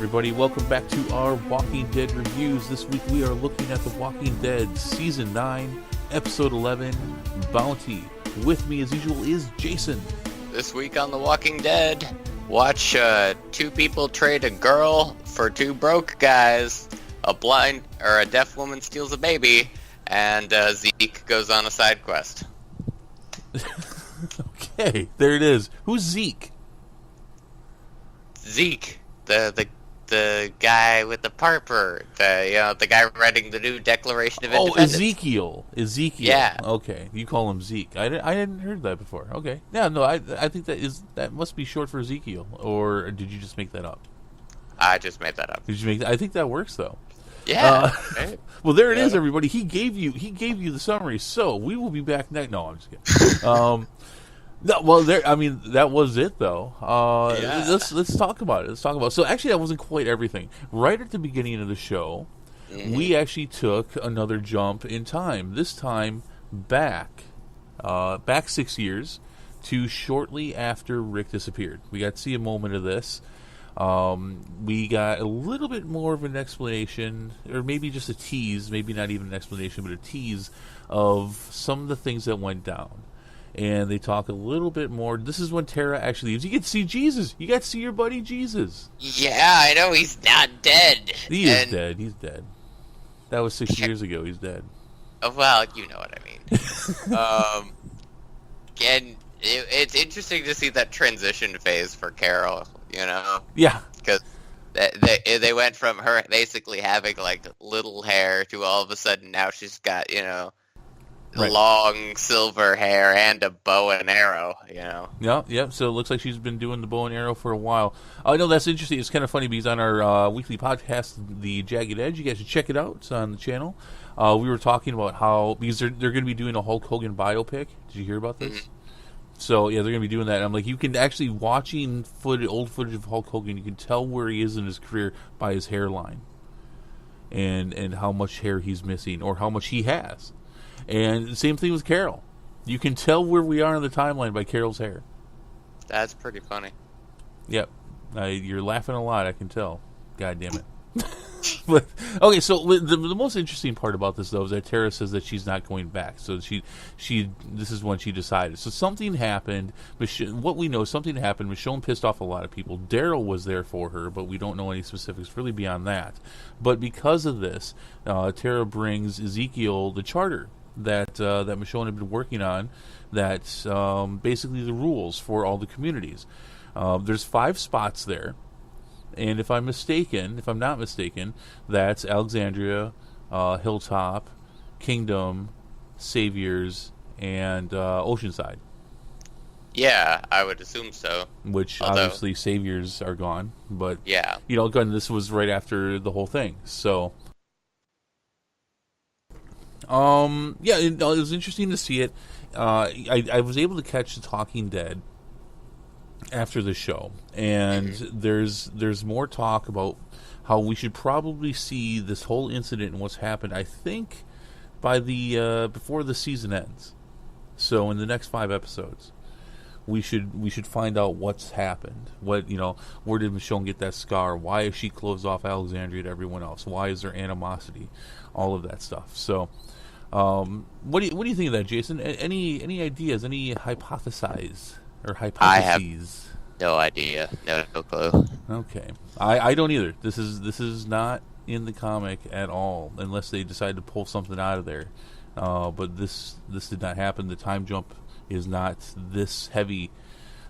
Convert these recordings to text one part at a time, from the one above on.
everybody. Welcome back to our Walking Dead reviews. This week we are looking at The Walking Dead Season 9, Episode 11, Bounty. With me, as usual, is Jason. This week on The Walking Dead, watch two people trade a girl for two broke guys, a deaf woman steals a baby, and Zeke goes on a side quest. Okay, there it is. Who's Zeke? Zeke, the guy with the parper, the guy writing the new Declaration of Independence. Ezekiel. Yeah. Okay, you call him Zeke. I hadn't heard that before. Okay. Yeah, no, I think that must be short for Ezekiel, or did you just make that up? I just made that up. Did you make? I think that works though. Yeah. Right. Well, there it is, everybody. He gave you the summary. So we will be back next. No, I'm just kidding. No, well, that was it though. Yeah. Let's talk about it. So actually, that wasn't quite everything. Right at the beginning of the show, we actually took another jump in time. This time back 6 years to shortly after Rick disappeared. We got to see a moment of this. We got a little bit more of an explanation, or maybe just a tease, maybe not even an explanation, but a tease of some of the things that went down. And they talk a little bit more. This is when Tara actually leaves. You get to see Jesus. You got to see your buddy Jesus. Yeah, I know he's not dead. He is dead. He's dead. That was 6 years ago. He's dead. Well, you know what I mean. And it's interesting to see that transition phase for Carol, you know? Yeah. Because they went from her basically having, like, little hair to all of a sudden now she's got, right, long silver hair and a bow and arrow, Yeah. So it looks like she's been doing the bow and arrow for a while. I know that's interesting. It's kind of funny because on our weekly podcast, The Jagged Edge, you guys should check it out. It's on the channel. We were talking about how, because they're going to be doing a Hulk Hogan biopic. Did you hear about this? Mm-hmm. So, yeah, they're going to be doing that. And I'm like, you can actually, watching old footage of Hulk Hogan, you can tell where he is in his career by his hairline. And how much hair he's missing, or how much he has. And the same thing with Carol. You can tell where we are in the timeline by Carol's hair. That's pretty funny. Yep. You're laughing a lot, I can tell. God damn it. But, okay, so the most interesting part about this, though, is that Tara says that she's not going back. So this is when she decided. So something happened. What we know, something happened. Michonne pissed off a lot of people. Daryl was there for her, but we don't know any specifics really beyond that. But because of this, Tara brings Ezekiel the charter that Michonne had been working on, that's basically the rules for all the communities. There's 5 spots there, and if I'm not mistaken, that's Alexandria, Hilltop, Kingdom, Saviors, and Oceanside. Yeah, I would assume so. Which obviously Saviors are gone, but yeah, again, this was right after the whole thing, so. It was interesting to see it. I was able to catch The Talking Dead after the show, and there's more talk about how we should probably see this whole incident and what's happened, I think, by before the season ends. So in the next 5 episodes, we should find out what's happened. Where did Michonne get that scar? Why is she closed off Alexandria to everyone else? Why is there animosity? All of that stuff. So, what do you think of that, Jason? Any ideas? Any hypotheses? I have no idea. No clue. Okay, I don't either. This is not in the comic at all, unless they decide to pull something out of there. But this did not happen. The time jump is not this heavy.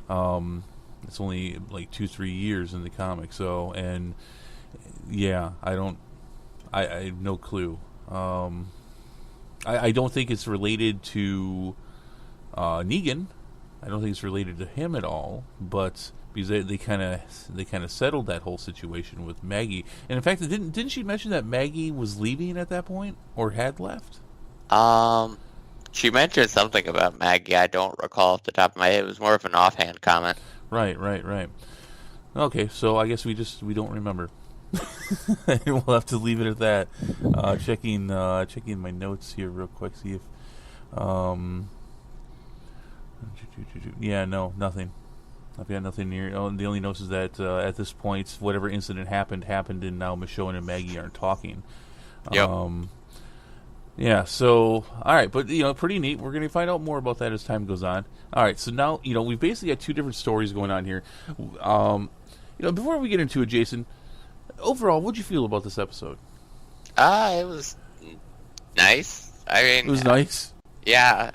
It's only like 2-3 years in the comic. So, and yeah, I have no clue. I don't think it's related to Negan. I don't think it's related to him at all. But because they kind of settled that whole situation with Maggie. And in fact, didn't she mention that Maggie was leaving at that point, or had left? She mentioned something about Maggie. I don't recall off the top of my head. It was more of an offhand comment. Right. Okay, so I guess we don't remember. We'll have to leave it at that. Checking my notes here real quick. See if yeah, no, nothing. I've got nothing near. Oh, the only notes is that at this point, whatever incident happened, and now Michonne and Maggie aren't talking. Yep. Yeah, so, all right, but, pretty neat. We're going to find out more about that as time goes on. All right, so now, we've basically got two different stories going on here. Before we get into it, Jason, overall, what'd you feel about this episode? It was nice. I mean... It was nice? Yeah.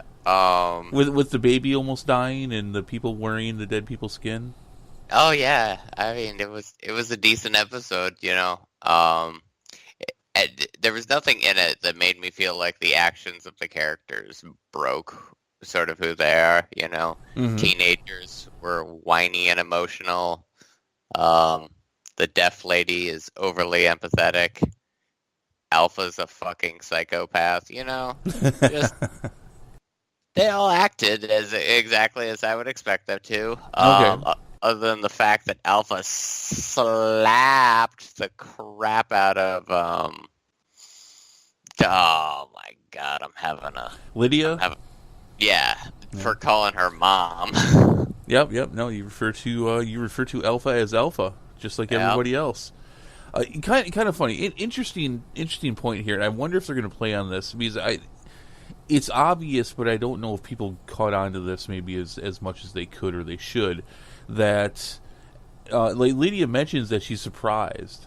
With the baby almost dying and the people wearing the dead people's skin? Oh, yeah. I mean, it was a decent episode, there was nothing in it that made me feel like the actions of the characters broke sort of who they are, Mm-hmm. Teenagers were whiny and emotional. The deaf lady is overly empathetic. Alpha's a fucking psychopath, Just, they all acted exactly as I would expect them to. Okay. Other than the fact that Alpha slapped the crap out of, oh my god, I'm having a... Lydia? For calling her mom. Yep. No, you refer to Alpha as Alpha, just like everybody else. Kind of funny. Interesting point here. I wonder if they're going to play on this, because it's obvious, but I don't know if people caught on to this maybe as much as they could or they should. That like Lydia mentions that she's surprised,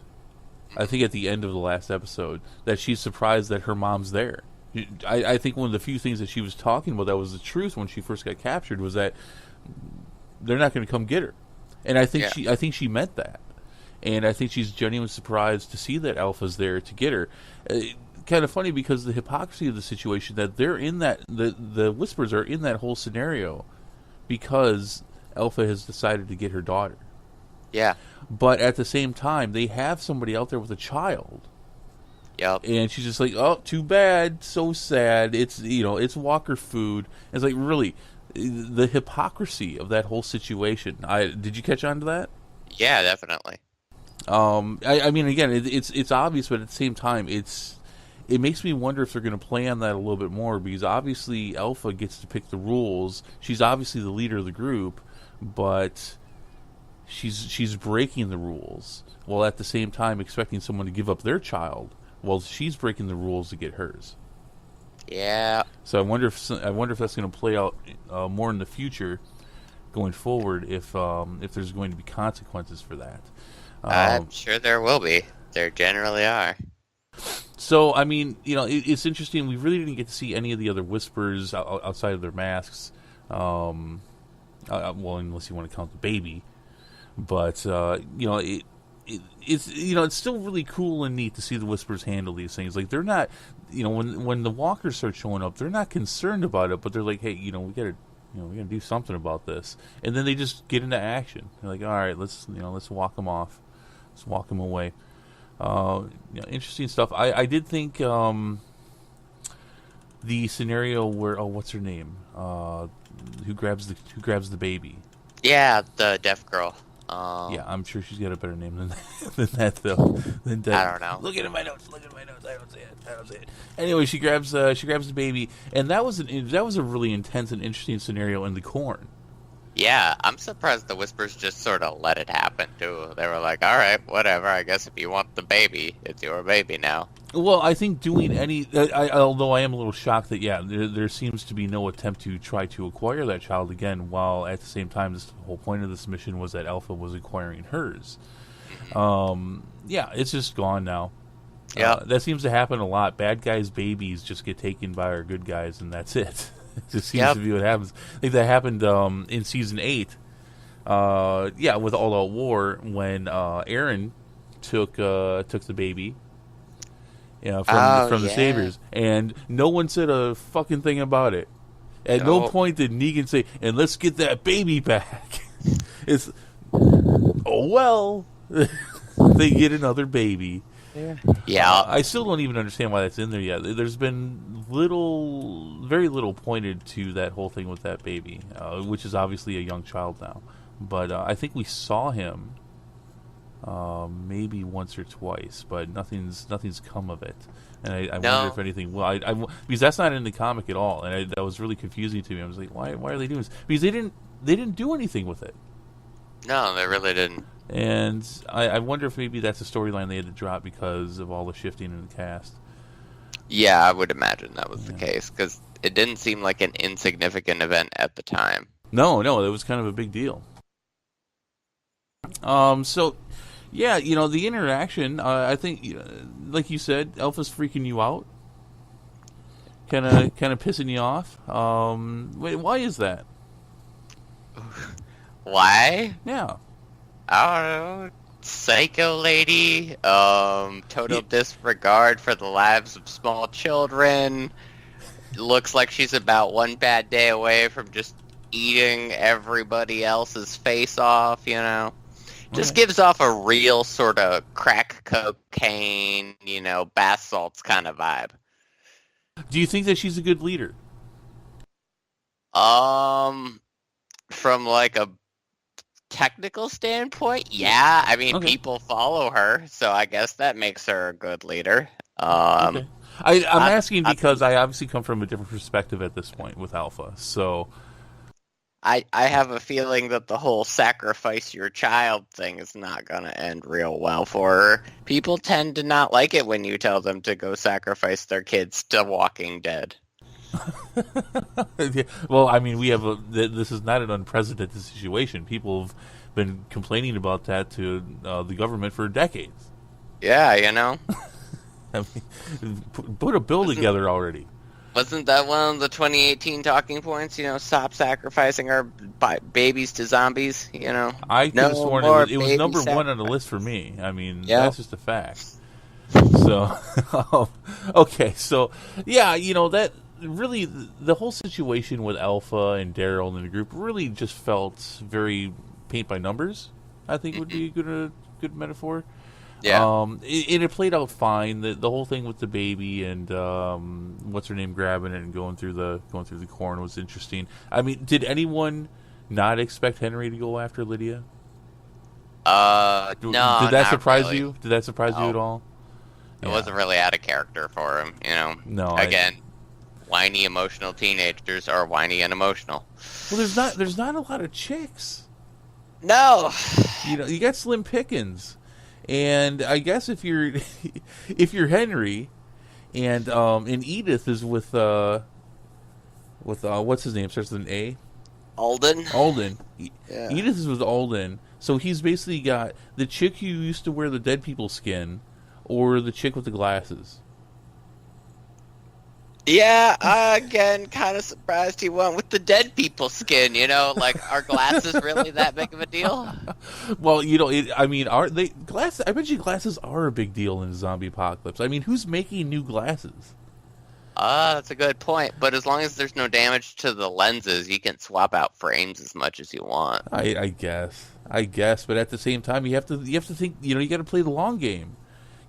I think at the end of the last episode, that she's surprised that her mom's there. I think one of the few things that she was talking about that was the truth when she first got captured was that they're not going to come get her, and I think she meant that, and I think she's genuinely surprised to see that Alpha's there to get her. Kind of funny because the hypocrisy of the situation, that they're in that the Whispers are in that whole scenario because Alpha has decided to get her daughter. Yeah. But at the same time, they have somebody out there with a child. Yep. And she's just like, oh, too bad, so sad. It's it's Walker food. And it's like, really, the hypocrisy of that whole situation. Did you catch on to that? Yeah, definitely. I mean, again, it's obvious, but at the same time, it makes me wonder if they're going to play on that a little bit more, because obviously Alpha gets to pick the rules. She's obviously the leader of the group, but she's breaking the rules while at the same time expecting someone to give up their child while she's breaking the rules to get hers. Yeah. So I wonder if that's going to play out more in the future, going forward, if there's going to be consequences for that. I'm sure there will be. There generally are. So, I mean, it's interesting. We really didn't get to see any of the other Whispers outside of their masks. Well, unless you want to count the baby. But, it's still really cool and neat to see the Whispers handle these things. Like, they're not, when the Walkers start showing up, they're not concerned about it, but they're like, hey, we gotta do something about this. And then they just get into action. They're like, all right, let's walk them off. Let's walk them away. Interesting stuff. I did think the scenario where what's her name? Who grabs the baby? Yeah, the deaf girl. Yeah, I'm sure she's got a better name than that though. I don't know. Look at my notes. I don't see it. Anyway, she grabs the baby, and that was a really intense and interesting scenario in the corn. Yeah, I'm surprised the Whispers just sort of let it happen, too. They were like, all right, whatever, I guess if you want the baby, it's your baby now. Well, I think doing although I am a little shocked that, there seems to be no attempt to try to acquire that child again, while at the same time, the whole point of this mission was that Alpha was acquiring hers. It's just gone now. Yeah. That seems to happen a lot. Bad guys' babies just get taken by our good guys, and that's it. It just seems to be what happens. I think that happened in season 8. With All Out War, when Aaron took the baby from the Saviors, and no one said a fucking thing about it. At no point did Negan say, "And let's get that baby back." It's they get another baby. Yeah. I still don't even understand why that's in there yet. There's been very little pointed to that whole thing with that baby, which is obviously a young child now. But I think we saw him maybe once or twice, but nothing's come of it. And I wonder if anything will. Because that's not in the comic at all, and that was really confusing to me. I was like, why are they doing this? Because they didn't do anything with it. No, they really didn't. And I wonder if maybe that's a storyline they had to drop because of all the shifting in the cast. Yeah, I would imagine that was the Yeah. case because it didn't seem like an insignificant event at the time. No, it was kind of a big deal. So, yeah, the interaction, I think, like you said, Alpha's freaking you out. Kind of pissing you off. Wait, why is that? Why? Yeah. I don't know. Psycho lady. Total Yeah. disregard for the lives of small children. Looks like she's about one bad day away from just eating everybody else's face off, Just Okay. gives off a real sort of crack cocaine, bath salts kind of vibe. Do you think that she's a good leader? From like a technical standpoint, yeah. I mean, Okay. people follow her, so I guess that makes her a good leader. Okay. I'm I- asking I- because I obviously come from a different perspective at this point with Alpha. So, I have a feeling that the whole sacrifice your child thing is not going to end real well for her. People tend to not like it when you tell them to go sacrifice their kids to Walking Dead. well, I mean, this is not an unprecedented situation. People have been complaining about that to the government for decades. Yeah, I mean, put a bill together already. Wasn't that one of the 2018 talking points? Stop sacrificing our babies to zombies. I could have sworn more it was baby number one on the sacrifice. list for me. I mean, Yeah. that's just a fact. So, okay, so yeah, that really the whole situation with Alpha and Daryl and the group really just felt very paint by numbers. I think would be a good metaphor. Yeah. It played out fine. The whole thing with the baby and what's her name grabbing it and going through the corn was interesting. I mean, did anyone not expect Henry to go after Lydia? No. Did that not surprise really. you? Did that surprise you No. at all? It wasn't really out of character for him. No. Again, whiny, emotional teenagers are whiny and emotional. Well, there's not a lot of chicks. No. You got slim pickings, and I guess if you're if you're Henry, and Edith is with what's his name, starts with an A, Alden. Alden. Yeah. Edith is with Alden, so he's basically got the chick who used to wear the dead people skin, or the chick with the glasses. Yeah, again, kind of surprised he went with the dead people skin, Like, are glasses really that big of a deal? Well, I mean, are they glasses? I bet you glasses are a big deal in a zombie apocalypse. I mean, who's making new glasses? That's a good point. But as long as there's no damage to the lenses, you can swap out frames as much as you want. I guess, but at the same time, you have to think. You got to play the long game.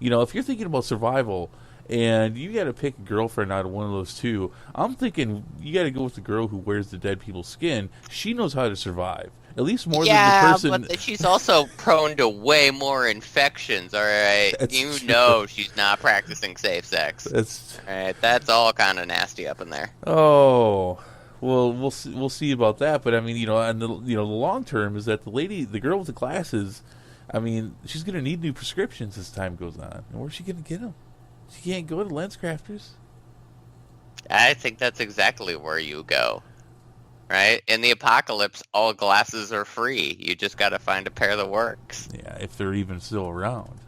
If you're thinking about survival and you got to pick a girlfriend out of one of those two, I'm thinking you got to go with the girl who wears the dead people's skin. She knows how to survive, at least more than the person. But she's also prone to way more infections, alright? That's You true. know she's not practicing safe sex. That's Alright, that's all kind of nasty up in there. oh. Well, we'll see about that, but I mean, and the long term is that the girl with the glasses, I mean, she's going to need new prescriptions as time goes on. And where's she going to get them? She can't go to LensCrafters. I think that's exactly where you go. Right? In the apocalypse, all glasses are free. You just gotta find a pair that works. Yeah, if they're even still around.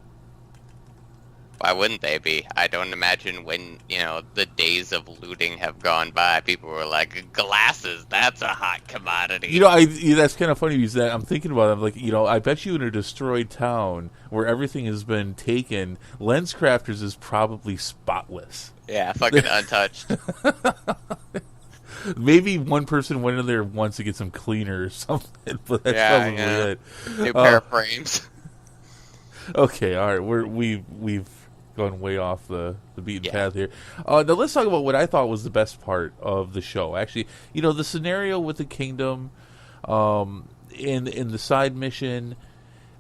Why wouldn't they be? I don't imagine when, the days of looting have gone by, people were like, glasses, that's a hot commodity. That's kind of funny because I'm thinking about it. I'm like, I bet you in a destroyed town where everything has been taken, LensCrafters is probably spotless. Yeah, fucking untouched. Maybe one person went in there once to get some cleaner or something, but that's Yeah, probably yeah. it. New pair of frames. Okay, all right, we've gone way off the beaten Yeah. path here. Now let's talk about what I thought was the best part of the show. Actually, the scenario with the kingdom, in the side mission.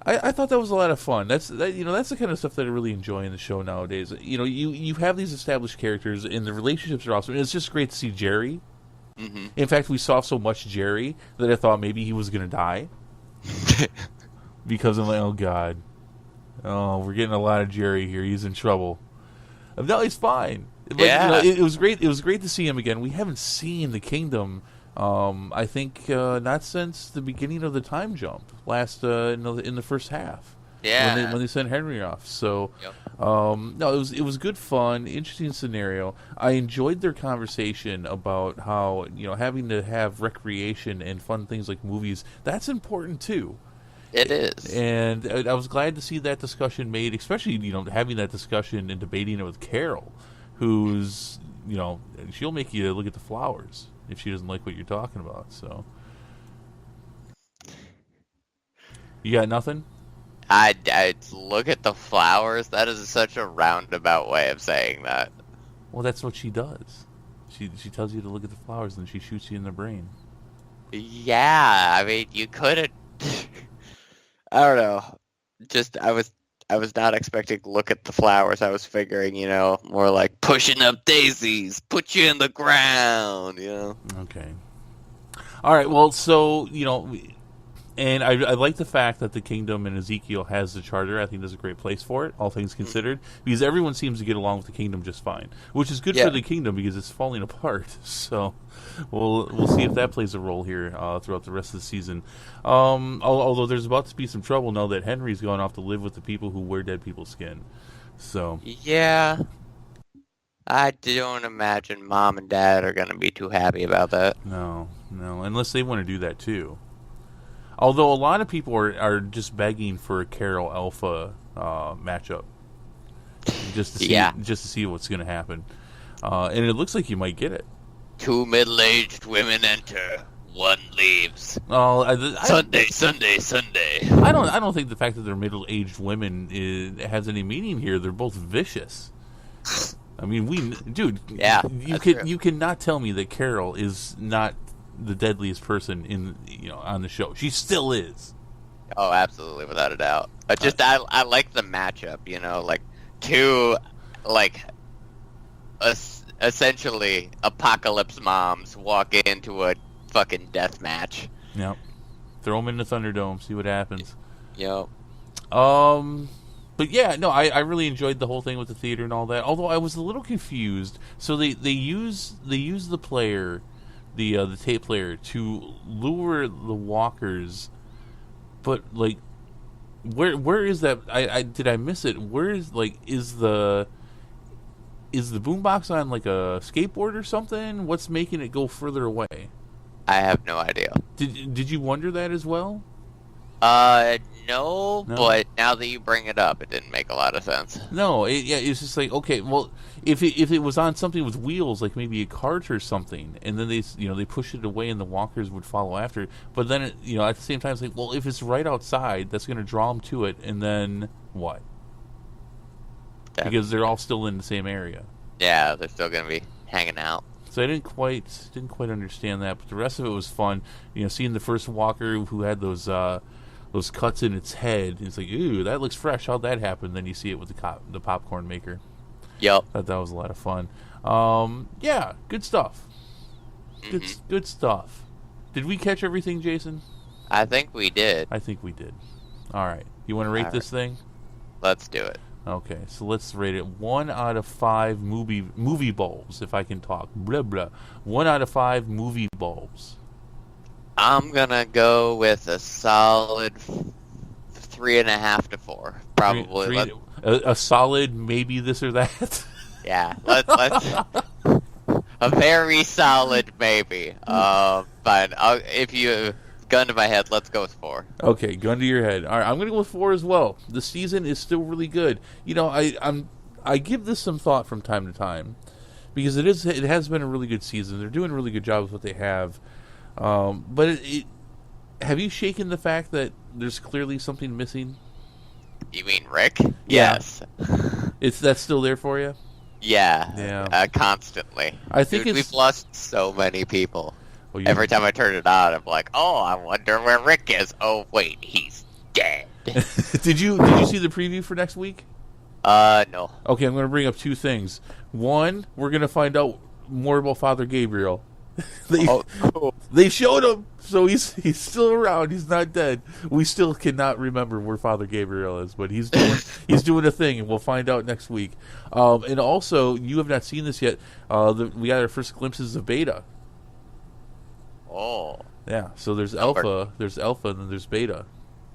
I thought that was a lot of fun. That's the kind of stuff that I really enjoy in the show nowadays. You have these established characters, and the relationships are awesome. And it's just great to see Jerry. Mm-hmm. In fact, we saw so much Jerry that I thought maybe he was going to die. because I'm like, oh god, oh, we're getting a lot of Jerry here. He's in trouble. No, he's fine. Like, Yeah. it was great. It was great to see him again. We haven't seen the Kingdom. I think not since the beginning of the time jump last in the first half. Yeah. When they sent Henry off. So, Yep. no, it was good fun, interesting scenario. I enjoyed their conversation about how having to have recreation and fun things like movies, that's important too. It is. And I was glad to see that discussion made, especially having that discussion and debating it with Carol, who's she'll make you look at the flowers if she doesn't like what you're talking about. So, you got nothing? I look at the flowers. That is such a roundabout way of saying that. Well, that's what she does. She tells you to look at the flowers, and she shoots you in the brain. Yeah, I mean, you could have. I don't know. Just I was not expecting to look at the flowers. I was figuring, more like pushing up daisies, put you in the ground, Okay. All right. Well, so and I like the fact that the Kingdom and Ezekiel has the charter. I think that's a great place for it, all things considered, because everyone seems to get along with the Kingdom just fine, which is good for the Kingdom because it's falling apart. So we'll see if that plays a role here throughout the rest of the season. Although there's about to be some trouble now that Henry's gone off to live with the people who wear dead people's skin. So yeah, I don't imagine Mom and Dad are going to be too happy about that. No, unless they want to do that too. Although a lot of people are just begging for a Carol Alpha matchup, just to see what's going to happen, and it looks like you might get it. 2 middle-aged women enter, 1 leaves. Sunday. I don't think the fact that they're middle-aged women has any meaning here. They're both vicious. I mean, you cannot tell me that Carol is not the deadliest person on the show. She still is. Oh, absolutely, without a doubt. I like the matchup. Like 2, essentially apocalypse moms walk into a fucking death match. Yep. Throw them in the Thunderdome. See what happens. Yep. But yeah, no, I really enjoyed the whole thing with the theater and all that. Although I was a little confused. So they use the player. The tape player to lure the walkers, but like, where is that? Did I miss it? Where is the boombox on like a skateboard or something? What's making it go further away? I have no idea. Did you wonder that as well? No, but now that you bring it up, it didn't make a lot of sense. No, it's just like, okay, well, if it was on something with wheels, like maybe a cart or something, and then they push it away and the walkers would follow after. But then at the same time, it's like, well, if it's right outside, that's going to draw them to it, and then what? Yeah. Because they're all still in the same area. Yeah, they're still going to be hanging out. So I didn't quite understand that, but the rest of it was fun. Seeing the first walker who had those cuts in its head. It's like, ooh, that looks fresh. How'd that happen? Then you see it with the popcorn maker. Yep. Thought that was a lot of fun. Yeah, good stuff. Good stuff. Did we catch everything, Jason? I think we did. I think we did. All right. You want to rate this thing? Let's do it. Okay, so let's rate it 1 out of 5 movie bulbs, if I can talk. Blah, blah. 1 out of 5 movie bulbs. I'm gonna go with a solid 3.5 to 4, probably. A solid maybe this or that. Yeah, let's a very solid maybe. But if you gun to my head, let's go with 4. Okay, gun to your head. All right, I'm gonna go with 4 as well. The season is still really good. I give this some thought from time to time because it has been a really good season. They're doing a really good job with what they have. But have you shaken the fact that there's clearly something missing? You mean Rick? Yeah. Yes. That's still there for you? Yeah. Constantly. I think we've lost so many people. Well, every time I turn it on, I'm like, oh, I wonder where Rick is. Oh, wait, he's dead. Did you see the preview for next week? No. Okay, I'm going to bring up 2 things. One, we're going to find out more about Father Gabriel. Cool. They showed him, so he's still around. He's not dead. We still cannot remember where Father Gabriel is, but he's doing a thing, and we'll find out next week. And also, you have not seen this yet. We got our first glimpses of Beta. Oh. Yeah. So there's Alpha, and then there's Beta.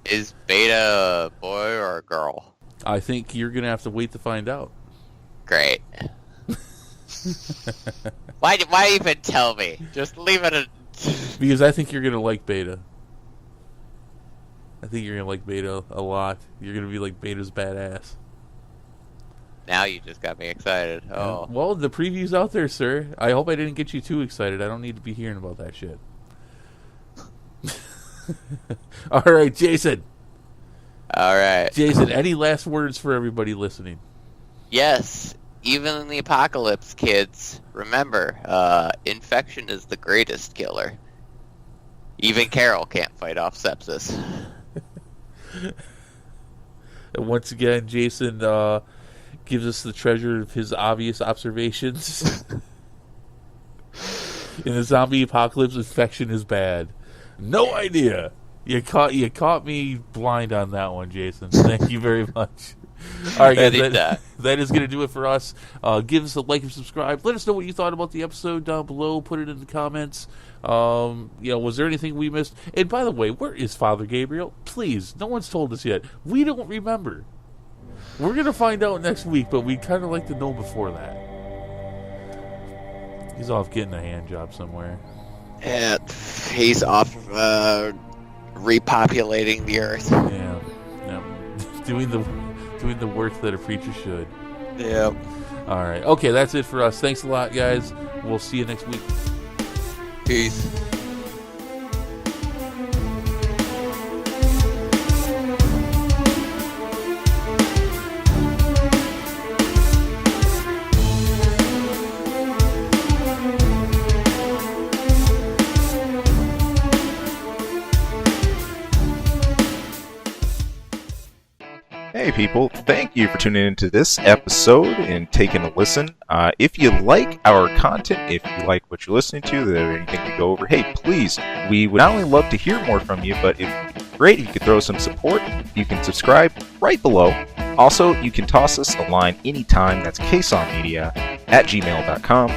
Is Beta a boy or a girl? I think you're gonna have to wait to find out. Great. Why even tell me? Just leave it. Because I think you're gonna like Beta. I think you're gonna like Beta a lot. You're gonna be like, Beta's badass. Now you just got me excited. Oh. Well, the preview's out there, sir. I hope I didn't get you too excited. I don't need to be hearing about that shit. All right, Jason. All right. Jason, any last words for everybody listening? Yes. Even in the apocalypse, kids, remember, infection is the greatest killer. Even Carol can't fight off sepsis. And once again, Jason gives us the treasure of his obvious observations. In the zombie apocalypse, infection is bad. No idea. You caught me blind on that one, Jason. Thank you very much. All right, guys, that is going to do it for us. Give us a like and subscribe. Let us know what you thought about the episode down below. Put it in the comments. Was there anything we missed? And by the way, where is Father Gabriel? Please, no one's told us yet. We don't remember. We're going to find out next week, but we'd kind of like to know before that. He's off getting a hand job somewhere. Yeah, he's off repopulating the earth. Yeah. Doing the work that a preacher should. Yep. All right. Okay, that's it for us. Thanks a lot, guys. We'll see you next week. Peace. Hey people, thank you for tuning into this episode and taking a listen. If you like our content, if you like what you're listening to, there anything we go over, hey, please, we would not only love to hear more from you, but it'd be great if you could throw some support. You can subscribe right below. Also, you can toss us a line anytime. That's ksongmedia@gmail.com.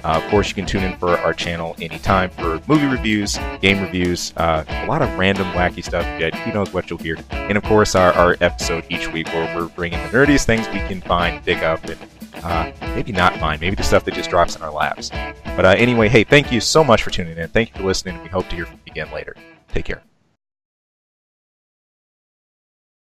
Of course, you can tune in for our channel anytime for movie reviews, game reviews, a lot of random wacky stuff. Who knows what you'll hear. And of course, our episode each week where we're bringing the nerdiest things we can find, dig up, and maybe not find. Maybe the stuff that just drops in our laps. But anyway, hey, thank you so much for tuning in. Thank you for listening. We hope to hear from you again later. Take care.